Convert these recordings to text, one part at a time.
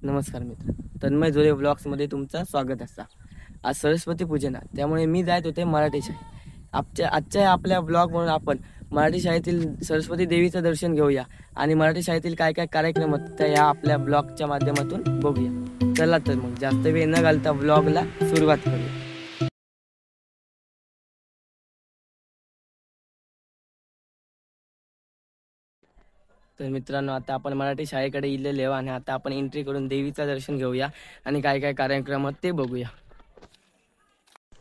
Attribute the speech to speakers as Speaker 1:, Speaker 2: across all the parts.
Speaker 1: नमस्कार मित्र, तन्मय जोरे ब्लॉग्समध्ये तुमचं स्वागत असता। आज सरस्वती पूजन आहे, त्यामुळे मी जात होते मराठी शाळेत। आजच्या आपल्या ब्लॉग म्हणून आपण मराठी शाळेतील सरस्वती देवीचं दर्शन घेऊया आणि मराठी शाळेतील काय काय कार्यक्रम होतात ह्या आपल्या ब्लॉगच्या माध्यमातून बघूया। चला तर मग जास्त वेळ न घालता ब्लॉगला सुरुवात करूया। तर मित्रांनो, आता आपण मराठी शाळेकडे इलेले आहोत आणि आता आपण एंट्री करून देवीचं दर्शन घेऊया आणि काय काय कार्यक्रम आहेत ते बघूया।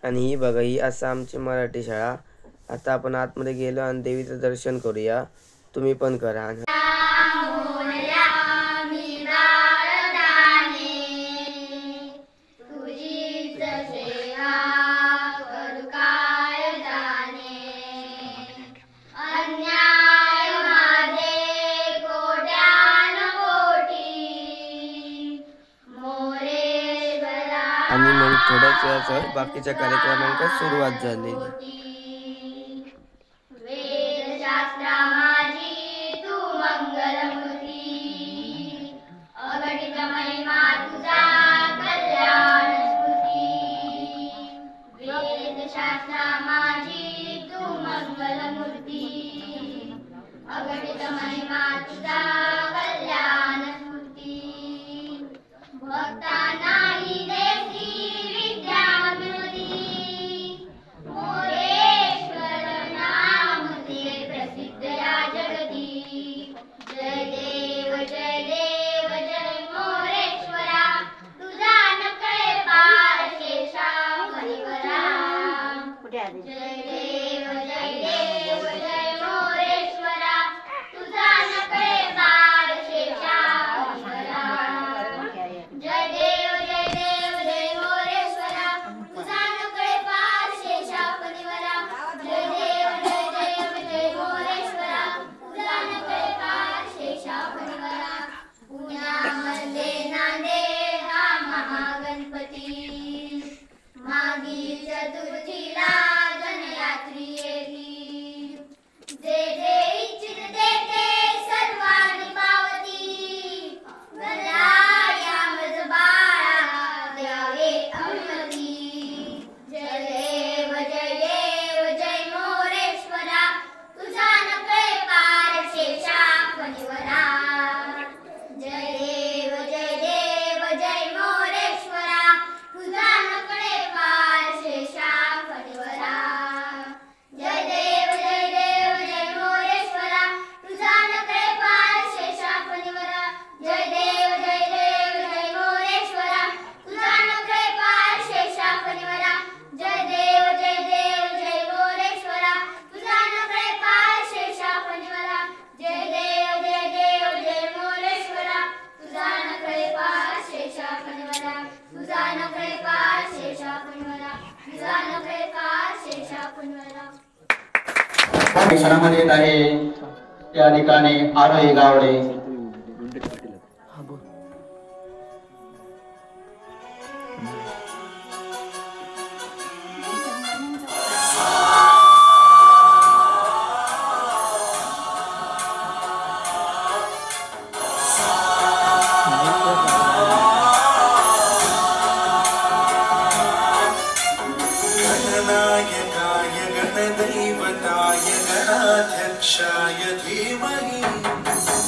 Speaker 1: आणि ही बघा, ही असं आमची मराठी शाळा। आता आपण आतमध्ये गेलो आणि देवीचं दर्शन करूया, तुम्ही पण करा। आणि मग थोड्याच वेळात बाकीच्या कार्यक्रमांना सुरुवात झाली।
Speaker 2: क्षणामध्ये येत आहे त्या ठिकाणी आरोही गावडे।
Speaker 3: गणाध्यक्षाय धीमहि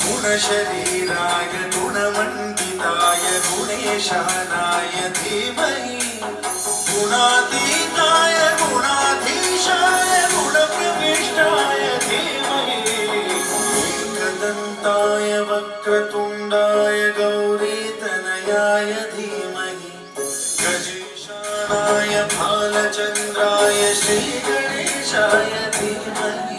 Speaker 3: गुणशरीराय गुणमण्डिताय गुणेशानाय धीमहि गुणातीताय गुणाधीशाय गुणप्रविष्टाय धीमहि एकदन्ताय वक्रतुण्डाय गौरीतनयाय धीमहि गजेशानाय भालचन्द्राय श्रीगणेशाय धीमहि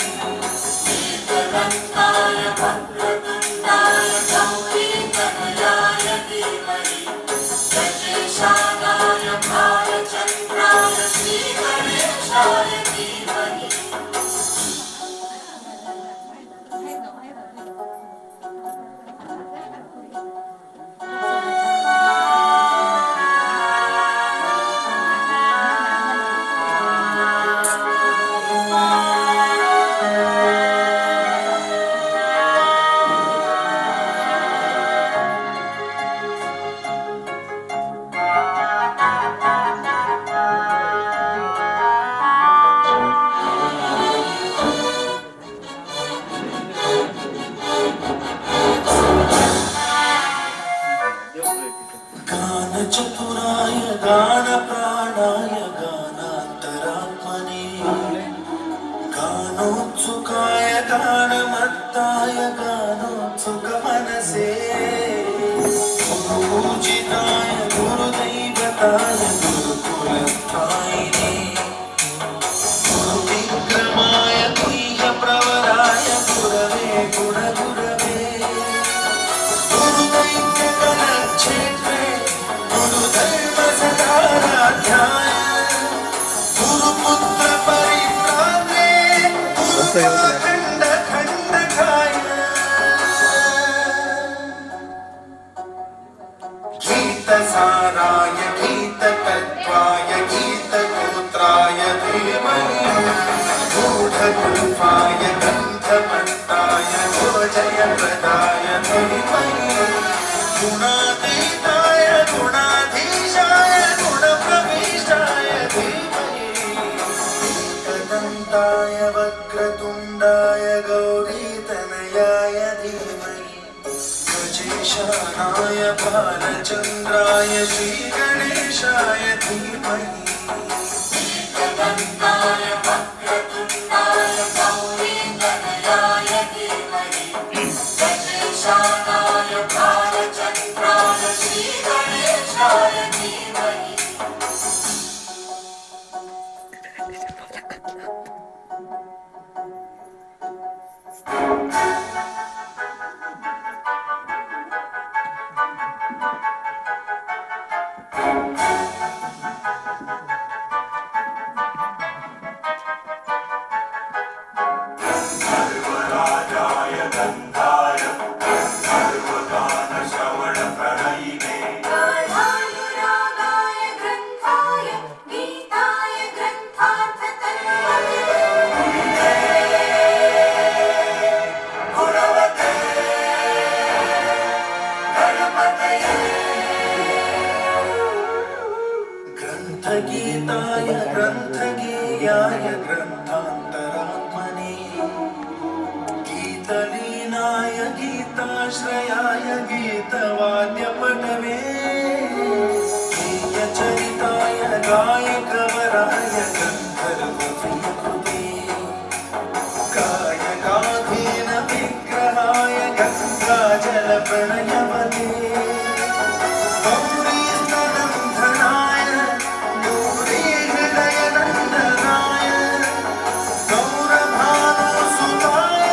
Speaker 3: एकदन्ताय वक्रतुण्डाय गौरीतनयाय धीमहि गजेशानाय भालचन्द्राय श्रीगणेशाय धीमहि। भक्ताय गानोत्सुक मनसे गुरुपूजिताय गुरुदैवताय गुरुकुलस्थायिने गुरुविक्रमाय बीजप्रवराय गुरवे गुणगुरवे गुरुदैत्यगणक्षेत्रे गुरुधर्मसदाराध्याय गुरुपुत्र परित्रात्रे गुरुखण्ड खण्डकाय गीतसाराय गीततत्त्वाय गीतगोत्राय धीमहि गूढगुल्फाय गन्धमन्ताय गुरुजयप्रदाय धीमहि गुणातीताय गुणाधीशाय गुणप्रविष्टाय धीमहि एकदन्ताय वक्रतुण्डाय गौरीतनयाय धीमहि गजेशानाय बालचन्द्राय श्रीगणेशाय धीमहि
Speaker 4: एकदन्ताय वक्रतुण्डाय गौरीतनयाय धीमहि गजेशानाय बालचन्द्राय श्रीगणेशाय धीमहि गाढानुरागाय ग्रन्थाय गीताय ग्रन्थार्थतन्मये गुणवते गणपतये
Speaker 3: ग्रन्थगीताय ग्रन्थगेयाय ग्रन्थान्तरात्मने गीतलीनाय गीताश्रयाय गीतवाद्यपटवे गीयचरिताय गायकवराय गन्धर्वप्रियकृते गायकाधीन विग्रहाय गङ्गाजलप्रणयवते गौरीस्तनन्धनाय गौरीहृदयनन्दनाय गौरभानुसुताय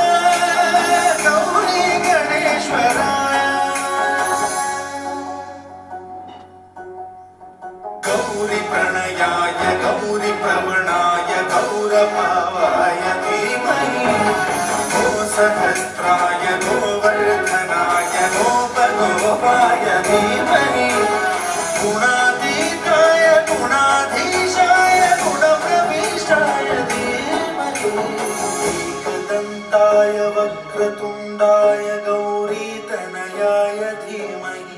Speaker 3: गौरी गणेश्वराय गौरीप्रणयाय गौरीप्रवणाय गौरभावाय धीमहि गोसहस्राय गोवर्धनाय गोपगोपाय धीमहि गुणातीताय गुणाधीशाय गुणप्रविष्टाय धीमहि एकदन्ताय वक्रतुण्डाय गौरीतनयाय धीमहि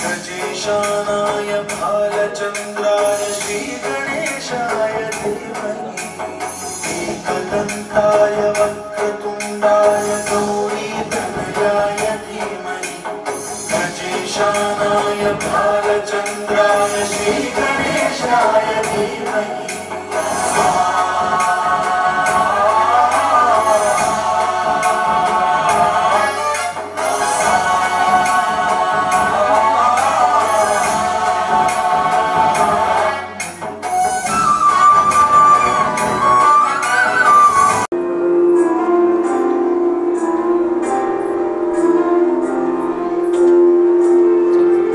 Speaker 3: गजेशानाय भालचन्द्राय श्रीगणेशाय धीमहि एकदन्ताय वक्रतुण्डाय गौरीतनयाय धीमहि गजेशानाय भालचन्द्राय श्रीगणेशाय धीमहि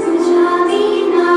Speaker 4: तुझ्या विना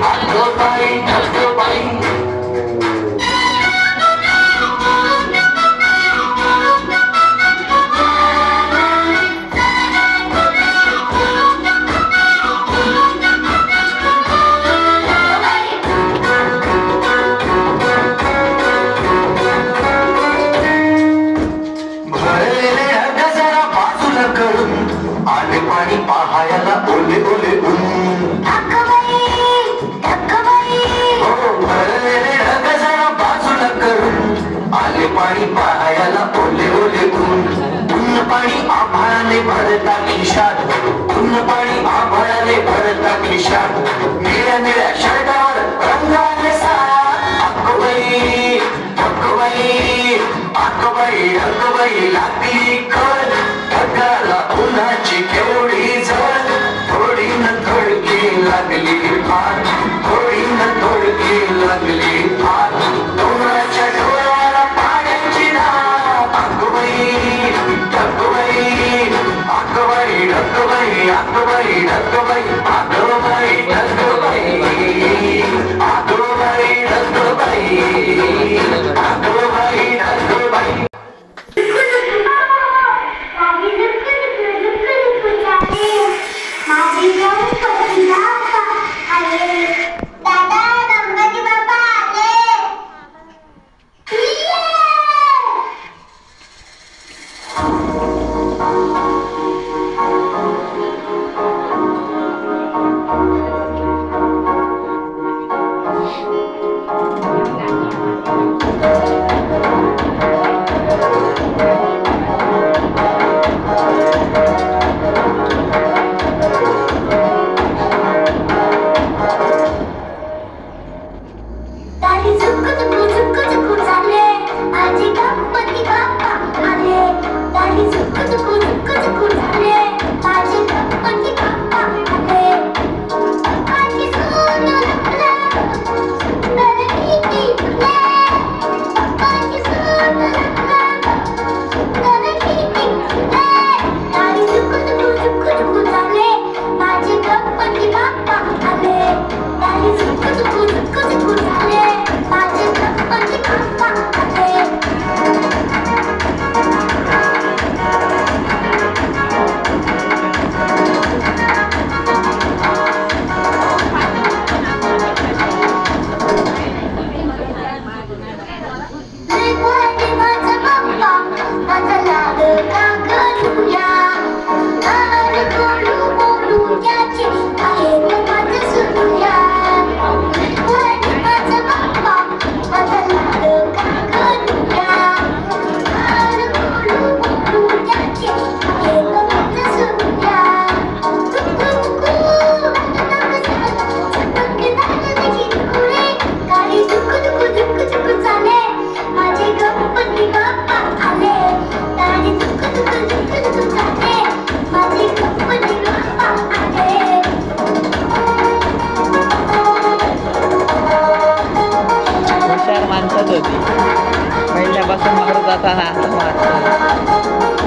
Speaker 3: आगोबाई ढगोबाई भरलेले ढग जरा बाजूला करून आले पाणी पाहायला ओले ओले ऊन भरलेले ढग जरा बाजूला करून आले पाणी पाहायला ओले ओले ऊन ऊन पाणी आभाळाने भरता खिशात ऊन पाणी आभाळाने भरता खिशात निळ्या निळ्या शर्टावर रंगाने साया अक्कोबाई अक्कोबाई अक्कोबाई अक्कोबाई लागली कळ ढगाला उन्हाची केवढी झळ थोडी न थोडकी लागली फार थोडी न थोडकी लागली फार डोंगराच्या डोळ्याला पाण्याची धार अक्कोबाई अक्कोबाई अक्कोबाई ढक्कोबाई अक्कोबाई ढक्कोबाई अक्कोबाई ढक्कोबाई अक्कोबाई ढक्कोबाई अक्कोबाई ढक्कोबाई
Speaker 1: पहिल्यापासून मारत जाताना आता मारतो.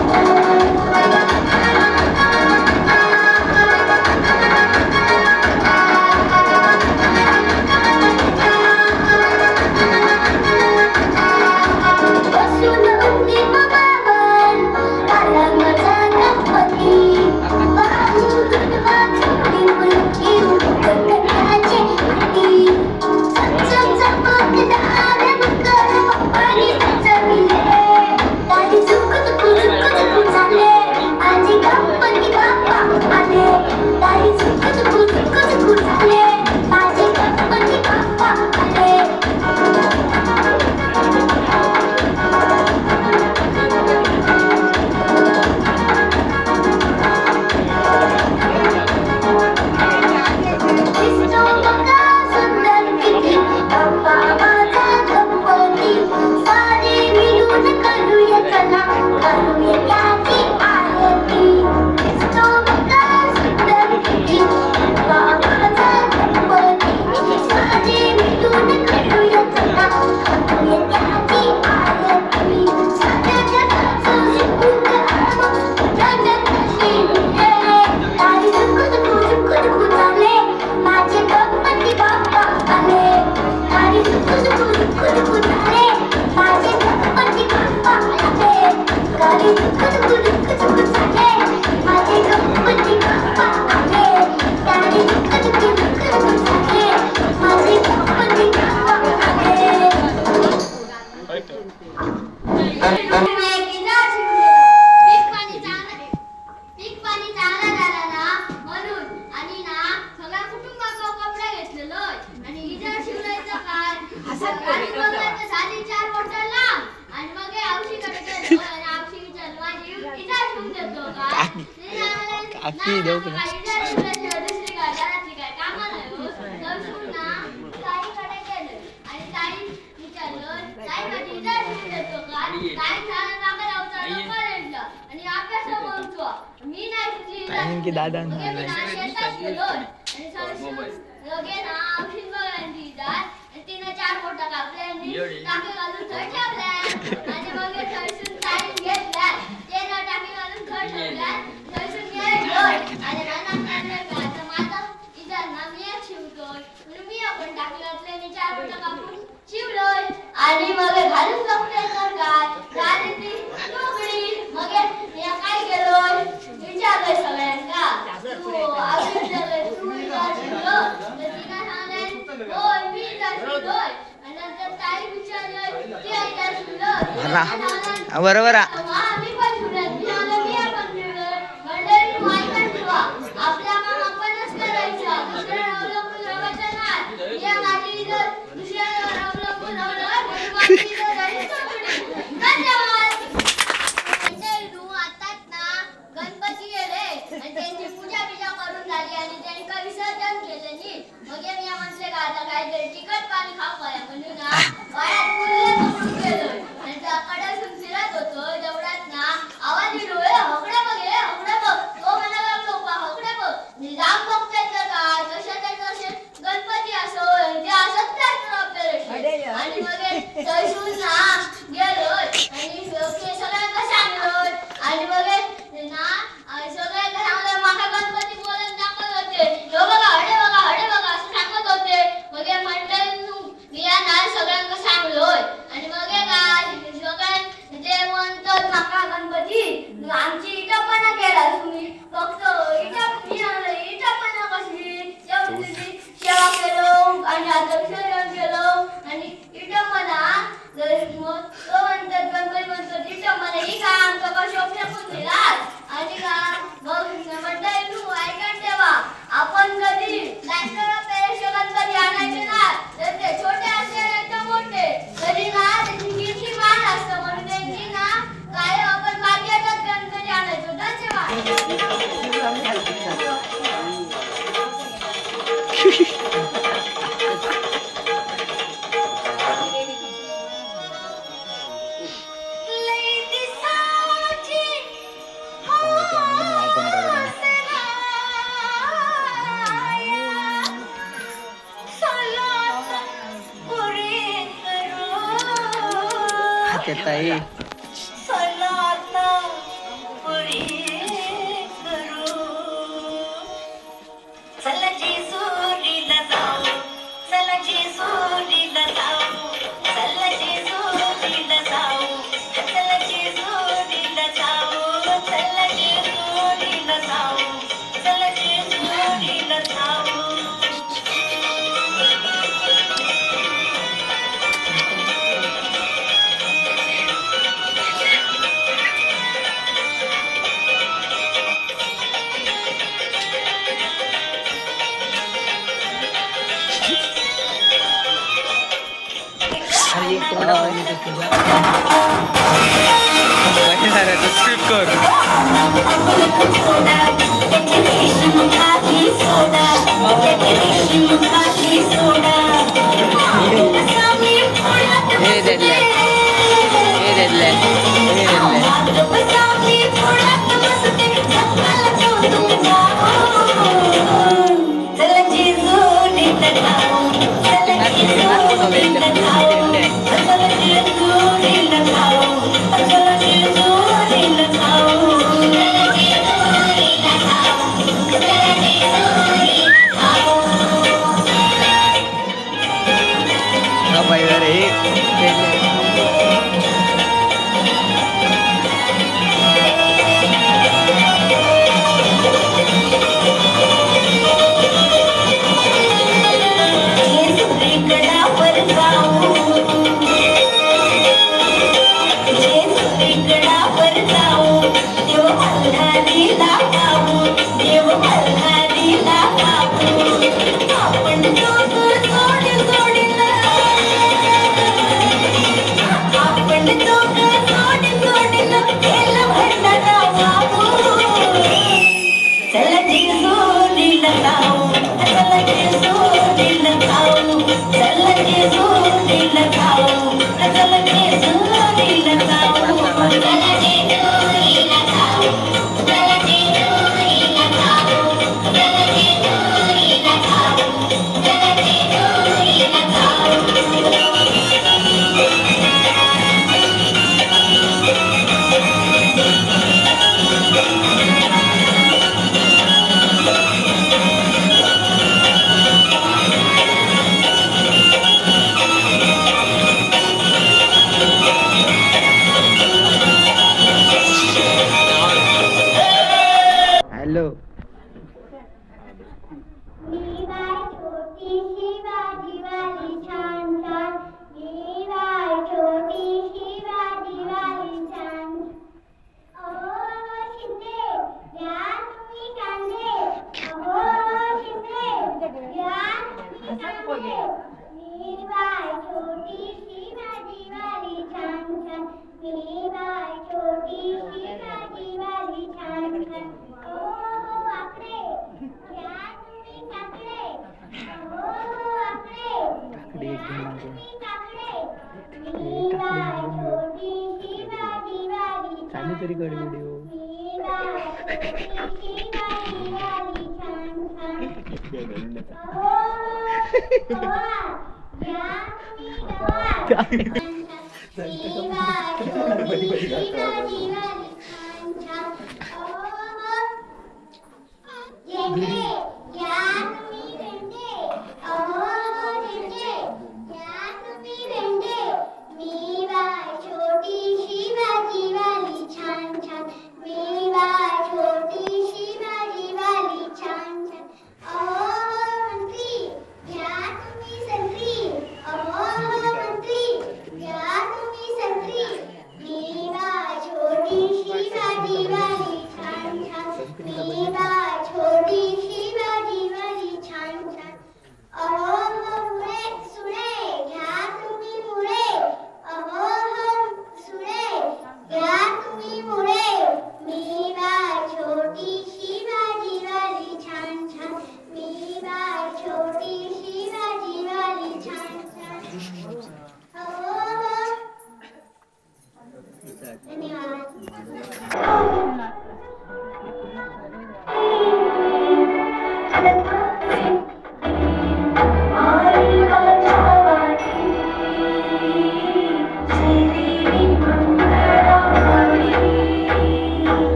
Speaker 1: माझे गणपती बाप्पा की देऊ की की दादा
Speaker 5: तिने 4 बोटा कापल्या आणि टाके घालून थंय ठेवल्या आणि मग थंयसून ताईन घेतल्या ते ना टाके घालून थंय ठेवल्या थंयसून गेलो आणि आता माझा इथं ना मी शिवतोय म्हणून मी आपण टाके घातले आणि 4 बोटा कापून शिवलोय आणि मग घालून बघते तर काय ती टोकडी मग मी काय केलोय विचारलंय सगळ्यांना तू आपण विचारलंय तू शिवलो तर तिने सांगले होय मी शिवलोय आणि नंतर ताई विचारलंय ती आईला शिवलो
Speaker 1: बरोबर
Speaker 5: मी पण शिवलं मी आलं मी आपण शिवलोय म्हणजे तू ऐकून ठेवा आपल्या काम आपणच करायचं दुसऱ्यावर अवलंबून राहायचं नाही या माझी इज्जत दुसऱ्यावर अवलंबून राहणार म्हणून माझी इज्जत आहे टोकडी धन्यवाद आतात ना गणपती गेले आणि त्यांची पूजा बिजा करून झाली आणि त्यांनी काय विसर्जन केले नी मग मी म्हटले का आता काहीतरी तिखट पाणी खाऊ काय म्हणून ना वाड्यात फुले पकडून गेलोय आणि त्या कडासून फिरत होतो तेवढ्यात ना आवाज येतो हकडे बघ तो मला लागलो हकडे बघ मी राम बघताय तर काय तसे गणपती असो ते असत आपल्याला आणि मग तैसून ना गेलोय आणि सगळ्यांना सांगलोय आणि मग ना सगळ्यांना सांगलं माका गणपती बोलून दाखवत होते हो बघा हडे बघा असं सांगत होते मग मंडळी मी ना सगळ्यांना सांगलोय आणि मग काय सगळ्या ते म्हणतात माका गणपती आमची इटापणा केला तुम्ही फक्त इटापणा कसली सेवा केलो आणि आता विसर्जन केलो आणि इटापणा तो म्हणतात गणपती म्हणतात इटापणा ही का आमचा का शोक फेकून दिला आणि का मग मंडळी तू ऐकून ठेवा आपण कधी पेरेशे गणपती आणायचे ना तर ते छोटे असले नाही तर मोठे तरी ना त्याची कीर्तिमान असतं म्हणून त्यांची ना काय आपण भाग्याचाच गणपती आणायचो धन्यवाद
Speaker 1: ताई स्किप कर चालू तरी कर व्हिडिओ.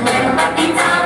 Speaker 4: गणपतीचा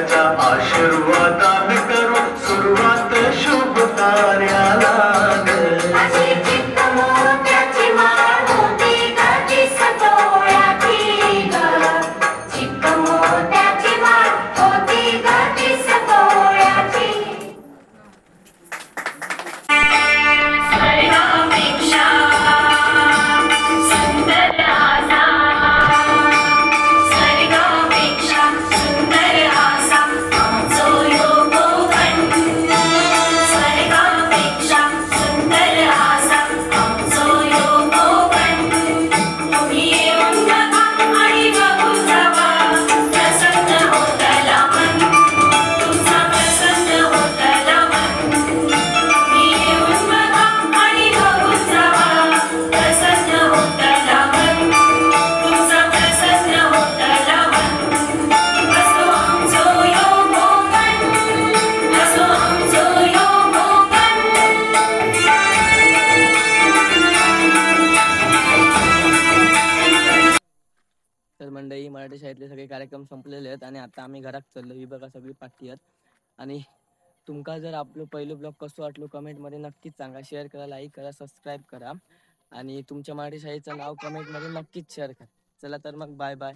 Speaker 3: त्याच्या आशीर्वादान करू सुरुवात शुभ कार्याला ग.
Speaker 4: अशी चित्त मोत्याची माळ होती गती सतोळ्याची ग. चित्त मोत्याची माळ होती गती सतोळ्याची. स्वर्गापेक्षा सुंदर आसा, स्वर्गापेक्षा सुंदर आसा आमचो ह्यो कोकण. स्वर्गापेक्षा सुंदर आसा आमचो ह्यो कोकण. तुम्ही येऊन बघा आणि बघून जावा, प्रसन्न होतला मन, तुमचा प्रसन्न होतला मन. तुम्ही येऊन बघा आणि बघून जावा, प्रसन्न होतला मन, तुमचा प्रसन्न होतला मन. असो आमचो ह्यो कोकण, असो आमचो ह्यो कोकण.
Speaker 1: तर मंडळी, मराठी शाळेतले सगळे कार्यक्रम संपलेले आहेत आणि आता आम्ही घरात चाललो. ही बघा सगळी पाठी आहेत. आणि तुमका जर आपलं पहिलं ब्लॉग कसं वाटलं कमेंटमध्ये नक्कीच सांगा. शेअर करा, लाईक करा, सबस्क्राईब करा आणि तुमच्या मराठी शाळेचं नाव कमेंटमध्ये नक्कीच शेअर करा. चला तर मग बाय बाय.